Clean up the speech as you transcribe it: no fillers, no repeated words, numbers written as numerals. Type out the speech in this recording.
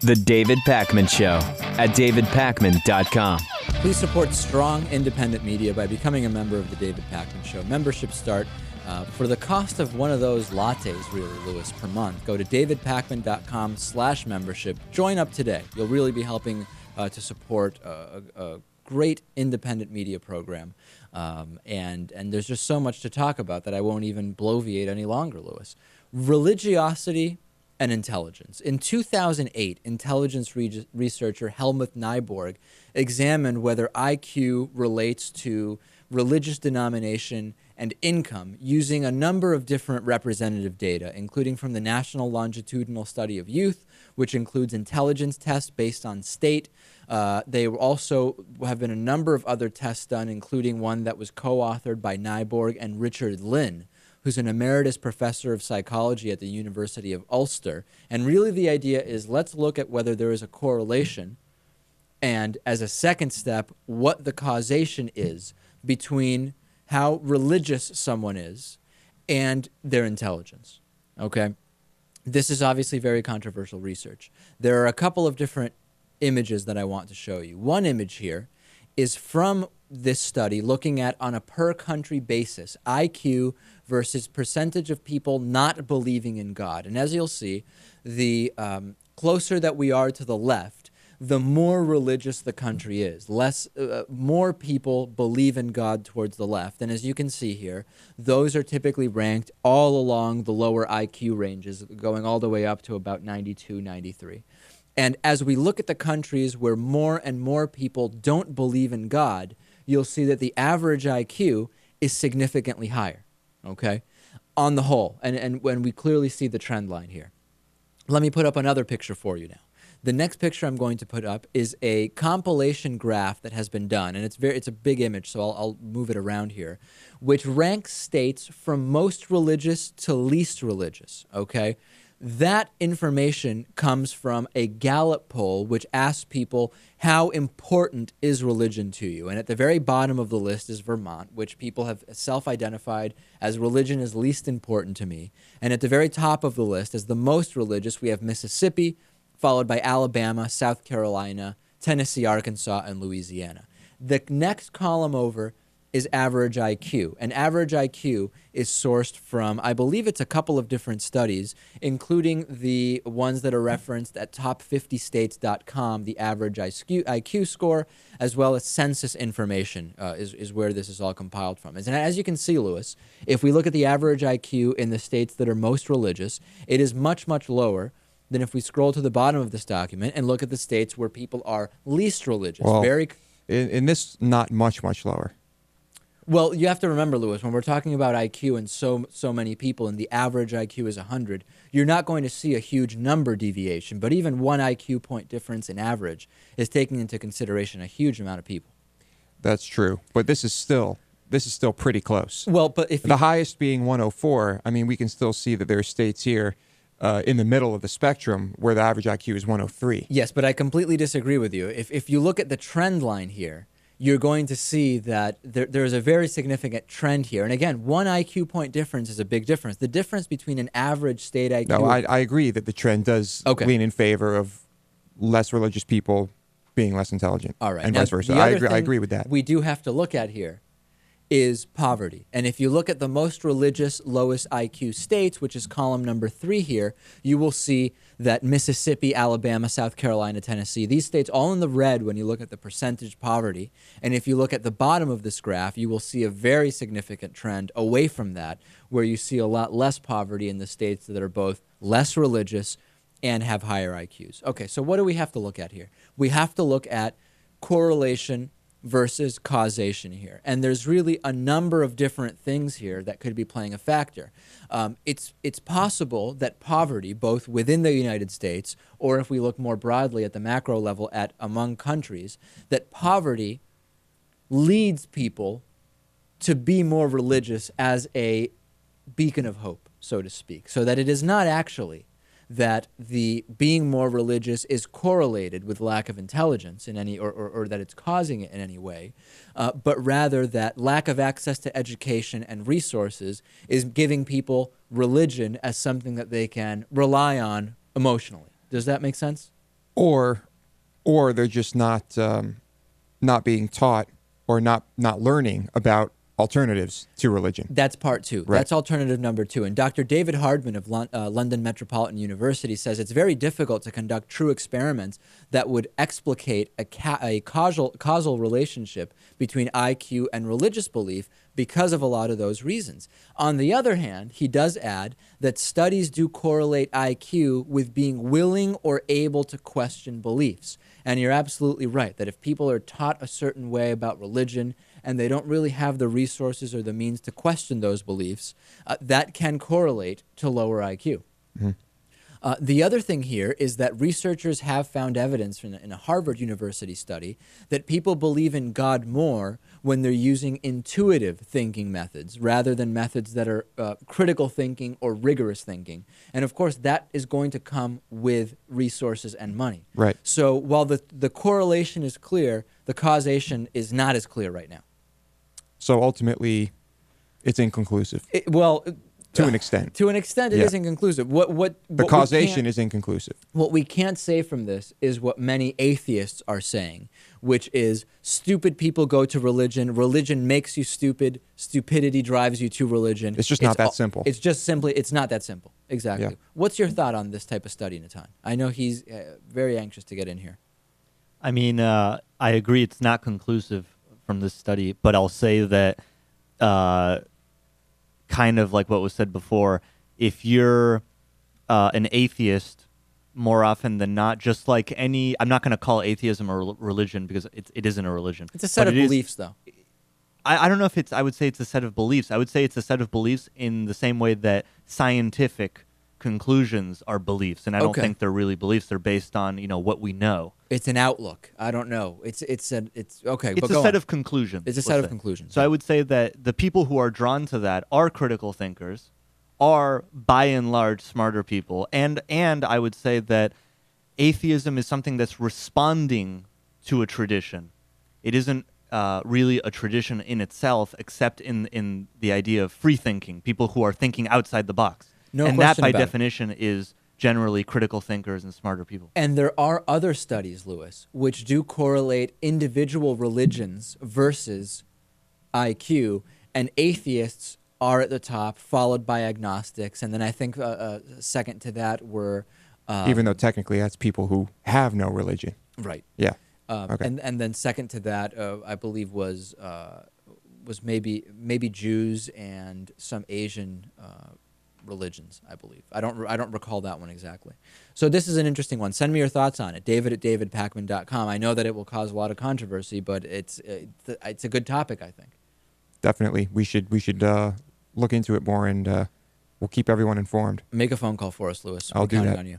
The David Pakman Show at davidpakman.com. Please support strong, independent media by becoming a member of The David Pakman Show. Memberships start for the cost of one of those lattes, really, Lewis, per month. Go to davidpakman.com/membership. Join up today. You'll really be helping to support a great independent media program. And there's just so much to talk about that I won't even bloviate any longer, Lewis. Religiosity and intelligence. In 2008, intelligence researcher Helmut Nyborg examined whether IQ relates to religious denomination and income using a number of different representative data, including from the National Longitudinal Study of Youth, which includes intelligence tests based on state. They also have been a number of other tests done, including one that was co-authored by Nyborg and Richard Lynn, who's an emeritus professor of psychology at the University of Ulster. And really the idea is, let's look at whether there is a correlation, and as a second step, what the causation is between how religious someone is and their intelligence. Okay? This is obviously very controversial research. There are a couple of different images that I want to show you. One image here is from this study looking at, on a per-country basis, IQ versus percentage of people not believing in God. And as you'll see, the closer that we are to the left, the more religious the country is. More people believe in God towards the left. And as you can see here, those are typically ranked all along the lower IQ ranges, going all the way up to about 92, 93. And as we look at the countries where more and more people don't believe in God, you'll see that the average IQ is significantly higher, okay, on the whole. And when we clearly see the trend line here. Let me put up another picture for you now. The next picture I'm going to put up is a compilation graph that has been done, and it's a big image, so I'll move it around here, which ranks states from most religious to least religious, okay? That information comes from a Gallup poll which asks people, how important is religion to you? And at the very bottom of the list is Vermont, which people have self-identified as religion is least important to me. And at the very top of the list, as the most religious, we have Mississippi, followed by Alabama, South Carolina, Tennessee, Arkansas, and Louisiana. The next column over is average IQ. And average IQ is sourced from, I believe it's a couple of different studies, including the ones that are referenced at top50states.com, the average IQ score, as well as census information is where this is all compiled from. And as you can see, Lewis, if we look at the average IQ in the states that are most religious, it is much, much lower than if we scroll to the bottom of this document and look at the states where people are least religious. Well, in this, not much lower. Well, you have to remember, Lewis, when we're talking about IQ and so many people and the average IQ is 100, you're not going to see a huge number deviation, but even one IQ point difference in average is taking into consideration a huge amount of people. That's true, but this is still pretty close. Well, but if the highest being 104, I mean, we can still see that there are states here in the middle of the spectrum where the average IQ is 103. Yes, but I completely disagree with you. If you look at the trend line here, you're going to see that there's a very significant trend here. And again, one IQ point difference is a big difference. The difference between an average state IQ... No, I agree that the trend does lean in favor of less religious people being less intelligent. All right. And now, vice versa. I agree with that. We do have to look at here is poverty. And if you look at the most religious, lowest IQ states, which is column number 3 here, you will see that Mississippi, Alabama, South Carolina, Tennessee, these states all in the red when you look at the percentage poverty. And if you look at the bottom of this graph, you will see a very significant trend away from that, where you see a lot less poverty in the states that are both less religious and have higher IQs. Okay, so what do we have to look at here? We have to look at correlation versus causation here. And there's really a number of different things here that could be playing a factor. It's possible that poverty, both within the United States, or if we look more broadly at the macro level at among countries, that poverty leads people to be more religious as a beacon of hope, so to speak. So that it is not actually that the being more religious is correlated with lack of intelligence in any, or that it's causing it in any way, but rather that lack of access to education and resources is giving people religion as something that they can rely on emotionally. Does that make sense? or they're just not being taught or not learning about alternatives to religion. That's part two. Right. That's alternative number two. And Dr. David Hardman of London Metropolitan University says it's very difficult to conduct true experiments that would explicate a causal relationship between IQ and religious belief because of a lot of those reasons. On the other hand, he does add that studies do correlate IQ with being willing or able to question beliefs. And you're absolutely right that if people are taught a certain way about religion and they don't really have the resources or the means to question those beliefs, that can correlate to lower IQ. Mm-hmm. The other thing here is that researchers have found evidence in a Harvard University study that people believe in God more when they're using intuitive thinking methods rather than methods that are critical thinking or rigorous thinking. And of course, that is going to come with resources and money. Right. So while the correlation is clear, the causation is not as clear right now. So ultimately, it's inconclusive. To an extent. To an extent, it is inconclusive. The causation is inconclusive. What we can't say from this is what many atheists are saying, which is stupid people go to religion, religion makes you stupid, stupidity drives you to religion. It's just not that simple. It's just simply, it's not that simple. Exactly. Yeah. What's your thought on this type of study, Natan? I know he's very anxious to get in here. I mean, I agree it's not conclusive from this study, but I'll say that kind of like what was said before, if you're an atheist, more often than not, just like any, I'm not going to call atheism a religion because it isn't a religion. It's a set of beliefs, though. I don't know if I would say it's a set of beliefs. I would say it's a set of beliefs in the same way that scientific conclusions are beliefs, and I don't think they're really beliefs. They're based on, what we know. It's an outlook. I don't know. It's okay. It's but a set of conclusions. It's a set of conclusions. So I would say that the people who are drawn to that are critical thinkers, are by and large smarter people, and I would say that atheism is something that's responding to a tradition. It isn't really a tradition in itself, except in the idea of free thinking, people who are thinking outside the box. No and question that, by about it. definition, is generally critical thinkers and smarter people. And there are other studies, Lewis, which do correlate individual religions versus IQ, and atheists are at the top, followed by agnostics, and then I think second to that were... even though technically that's people who have no religion. Right. Yeah. And then second to that, I believe was maybe Jews and some Asian religions, I believe. I don't recall that one exactly. So this is an interesting one. Send me your thoughts on it. David@davidpakman.com. I know that it will cause a lot of controversy, but it's a good topic, I think. Definitely. We should look into it more, and we'll keep everyone informed. Make a phone call for us, Lewis. I'll We're do counting that. on you.